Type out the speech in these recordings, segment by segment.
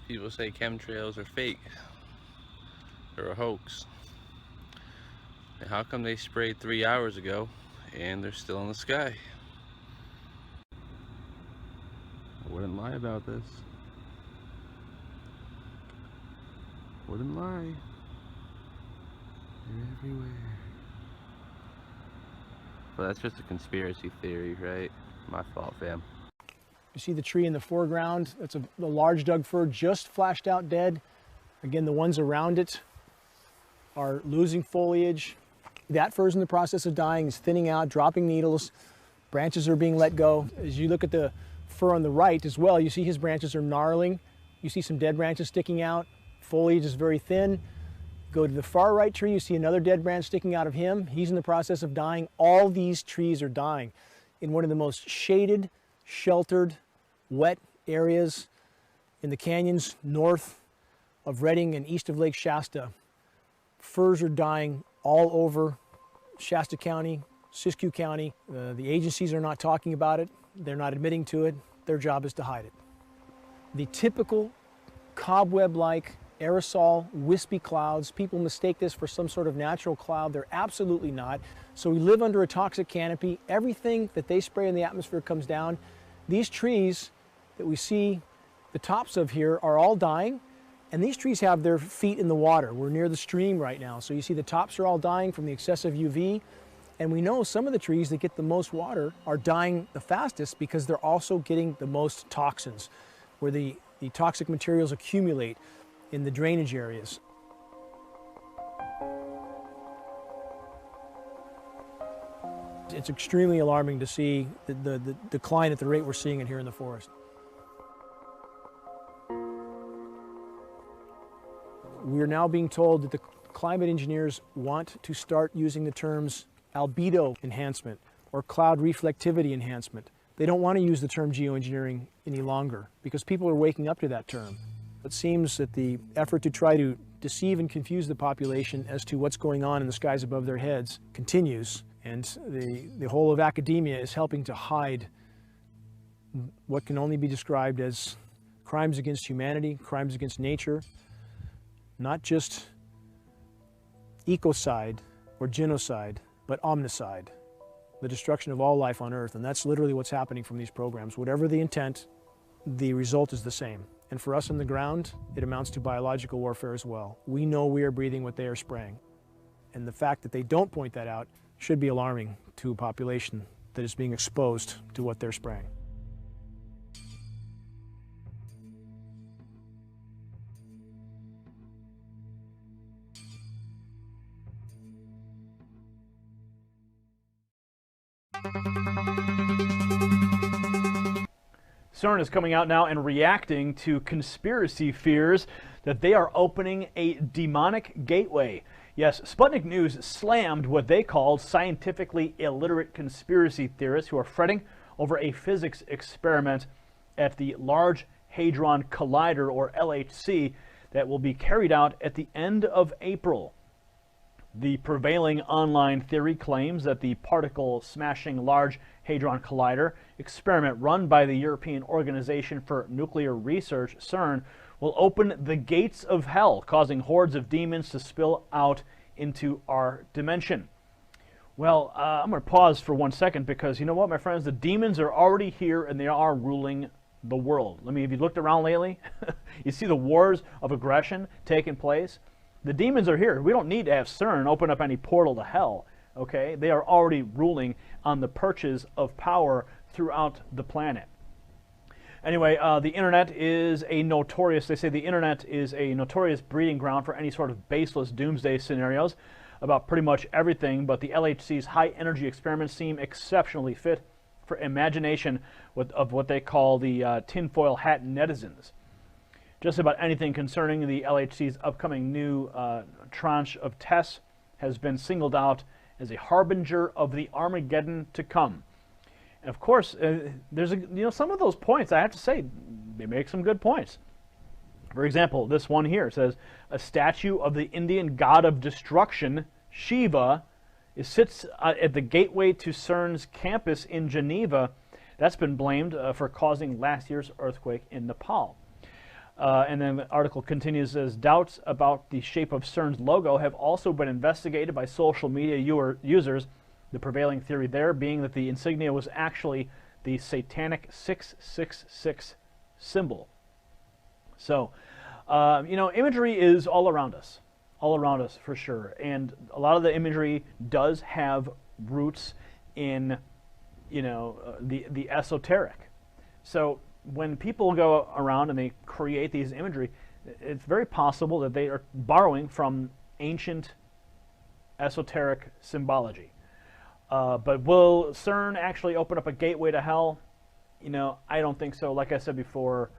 People say chemtrails are fake. They're a hoax. And how come they sprayed 3 hours ago and they're still in the sky? I wouldn't lie about this. Wouldn't lie. They're everywhere. But that's just a conspiracy theory, right? My fault, fam. You see the tree in the foreground, that's a large Doug fir just flashed out dead. Again, the ones around it are losing foliage. That fir is in the process of dying, is thinning out, dropping needles. Branches are being let go. As you look at the fir on the right as well, you see his branches are gnarling. You see some dead branches sticking out. Foliage is very thin. Go to the far right tree, you see another dead branch sticking out of him. He's in the process of dying. All these trees are dying in one of the most shaded, sheltered, wet areas in the canyons north of Redding and east of Lake Shasta. Firs are dying all over Shasta County, Siskiyou County. The agencies are not talking about it. They're not admitting to it. Their job is to hide it. The typical cobweb-like aerosol, wispy clouds. People mistake this for some sort of natural cloud. They're absolutely not. So we live under a toxic canopy. Everything that they spray in the atmosphere comes down. These trees that we see the tops of here are all dying, and these trees have their feet in the water. We're near the stream right now, so you see the tops are all dying from the excessive UV, and we know some of the trees that get the most water are dying the fastest because they're also getting the most toxins, where the toxic materials accumulate in the drainage areas. It's extremely alarming to see the decline at the rate we're seeing it here in the forest. We are now being told that the climate engineers want to start using the terms albedo enhancement or cloud reflectivity enhancement. They don't want to use the term geoengineering any longer because people are waking up to that term. It seems that the effort to try to deceive and confuse the population as to what's going on in the skies above their heads continues, and the whole of academia is helping to hide what can only be described as crimes against humanity, crimes against nature, not just ecocide or genocide, but omnicide, the destruction of all life on Earth. And that's literally what's happening from these programs. Whatever the intent, the result is the same. And for us on the ground, it amounts to biological warfare as well. We know we are breathing what they are spraying. And the fact that they don't point that out should be alarming to a population that is being exposed to what they're spraying. CERN is coming out now and reacting to conspiracy fears that they are opening a demonic gateway. Yes, Sputnik News slammed what they called scientifically illiterate conspiracy theorists who are fretting over a physics experiment at the Large Hadron Collider, or LHC, that will be carried out at the end of April. The prevailing online theory claims that the particle-smashing Large Hadron Collider experiment run by the European Organization for Nuclear Research, CERN, will open the gates of hell, causing hordes of demons to spill out into our dimension. Well, I'm going to pause for 1 second because you know what, my friends? The demons are already here and they are ruling the world. I mean, if you looked around lately, you see the wars of aggression taking place. The demons are here. We don't need to have CERN open up any portal to hell, okay? They are already ruling on the perches of power throughout the planet. Anyway, the internet is a notorious, they say the internet is a notorious breeding ground for any sort of baseless doomsday scenarios about pretty much everything, but the LHC's high-energy experiments seem exceptionally fit for imagination of what they call the tinfoil hat netizens. Just about anything concerning the LHC's upcoming new tranche of tests has been singled out as a harbinger of the Armageddon to come. And of course, there's some of those points, I have to say, they make some good points. For example, this one here says, a statue of the Indian god of destruction, Shiva, sits at the gateway to CERN's campus in Geneva. That's been blamed for causing last year's earthquake in Nepal. And then the article continues as doubts about the shape of CERN's logo have also been investigated by social media users. The prevailing theory there being that the insignia was actually the satanic 666 symbol. So, imagery is all around us for sure. And a lot of the imagery does have roots in, the esoteric. So when people go around and they create these imagery, it's very possible that they are borrowing from ancient esoteric symbology. But will CERN actually open up a gateway to hell? I don't think so. Like I said before,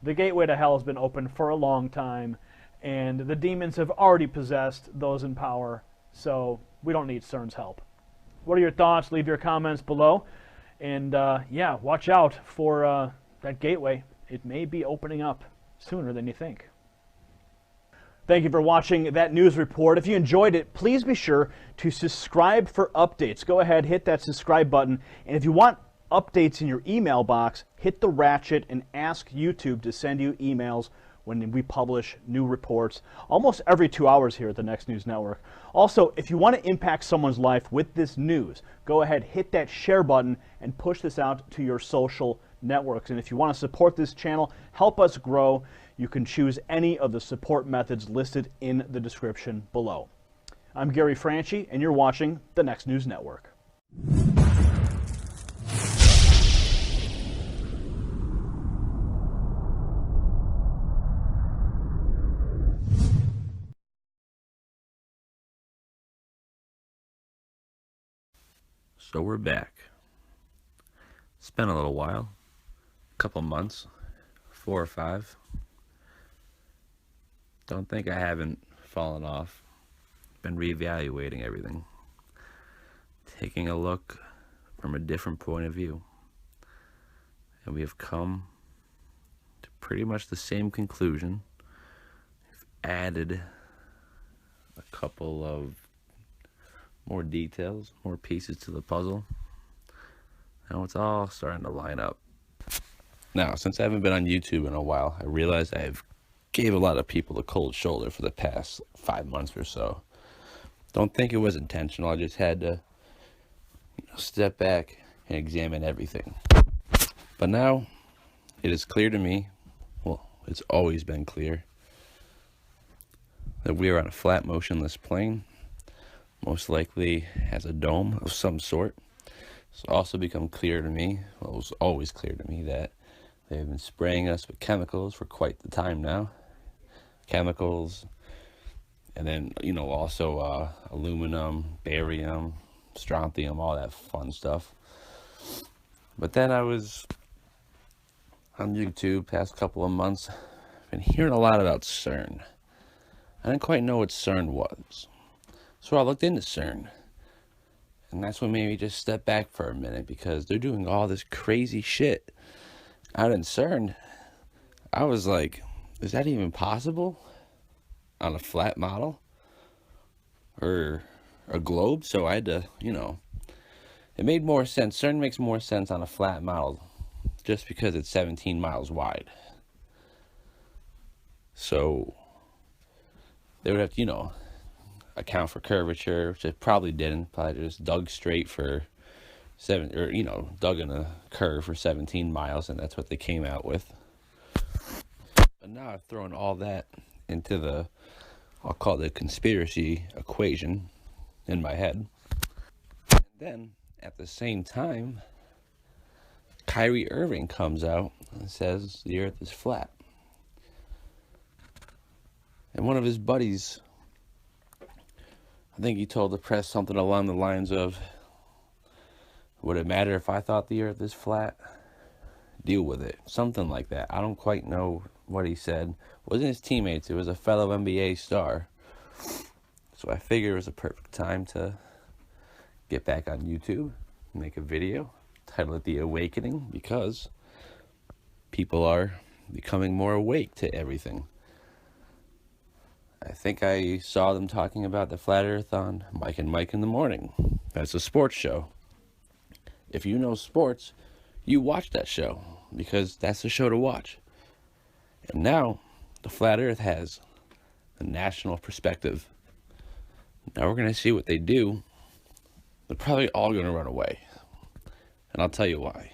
the gateway to hell has been open for a long time, and the demons have already possessed those in power, so we don't need CERN's help. What are your thoughts? Leave your comments below. And yeah, watch out for that gateway. It may be opening up sooner than you think. Thank you for watching that news report. If you enjoyed it, please be sure to subscribe for updates. Go ahead, hit that subscribe button. And if you want updates in your email box, hit the ratchet and ask YouTube to send you emails when we publish new reports almost every 2 hours here at the Next News Network. Also, if you want to impact someone's life with this news, go ahead, hit that share button and push this out to your social networks. And if you want to support this channel, help us grow, you can choose any of the support methods listed in the description below. I'm Gary Franchi, and you're watching the Next News Network. So we're back. It's been a little while, a couple months, 4 or 5. Don't think I haven't fallen off. Been reevaluating everything, taking a look from a different point of view, and we have come to pretty much the same conclusion. We've added a couple of more details, more pieces to the puzzle. Now it's all starting to line up. Now, since I haven't been on YouTube in a while, I realized I've gave a lot of people the cold shoulder for the past 5 months or so. Don't think it was intentional. I just had to step back and examine everything. But now it is clear to me, well, it's always been clear, that we are on a flat motionless plane, most likely has a dome of some sort. It's also become clear to me, well, it was always clear to me, that they've been spraying us with chemicals for quite the time now. Chemicals, and then, also aluminum, barium, strontium, all that fun stuff. But then I was on YouTube past couple of months, been hearing a lot about CERN. I didn't quite know what CERN was, so I looked into CERN, and that's what made me just step back for a minute, because they're doing all this crazy shit out in CERN. I was like, is that even possible on a flat model or a globe? So I had to, it made more sense. CERN makes more sense on a flat model just because it's 17 miles wide. So they would have to, account for curvature, which it probably didn't. Probably just dug straight for dug in a curve for 17 miles, and that's what they came out with. But now I've thrown all that into the, I'll call it the conspiracy equation in my head. And then, at the same time, Kyrie Irving comes out and says the earth is flat. And one of his buddies, I think he told the press something along the lines of, would it matter if I thought the earth is flat? Deal with it. Something like that. I don't quite know what he said. It wasn't his teammates. It was a fellow NBA star. So I figured it was a perfect time to get back on YouTube, make a video, title it The Awakening, because people are becoming more awake to everything. I think I saw them talking about the Flat Earth on Mike and Mike in the Morning. That's a sports show. If you know sports, you watch that show, because that's the show to watch. And now, the Flat Earth has a national perspective. Now we're going to see what they do. They're probably all going to run away. And I'll tell you why.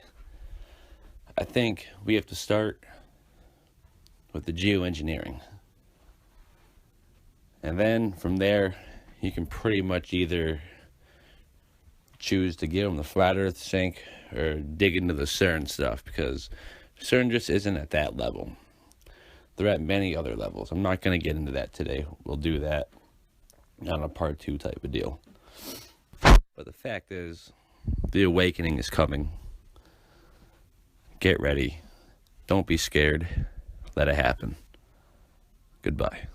I think we have to start with the geoengineering. And then from there, you can pretty much either choose to give them the flat earth sink or dig into the CERN stuff, because CERN just isn't at that level. They're at many other levels. I'm not going to get into that today. We'll do that on a part 2 type of deal. But the fact is, the awakening is coming. Get ready. Don't be scared. Let it happen. Goodbye.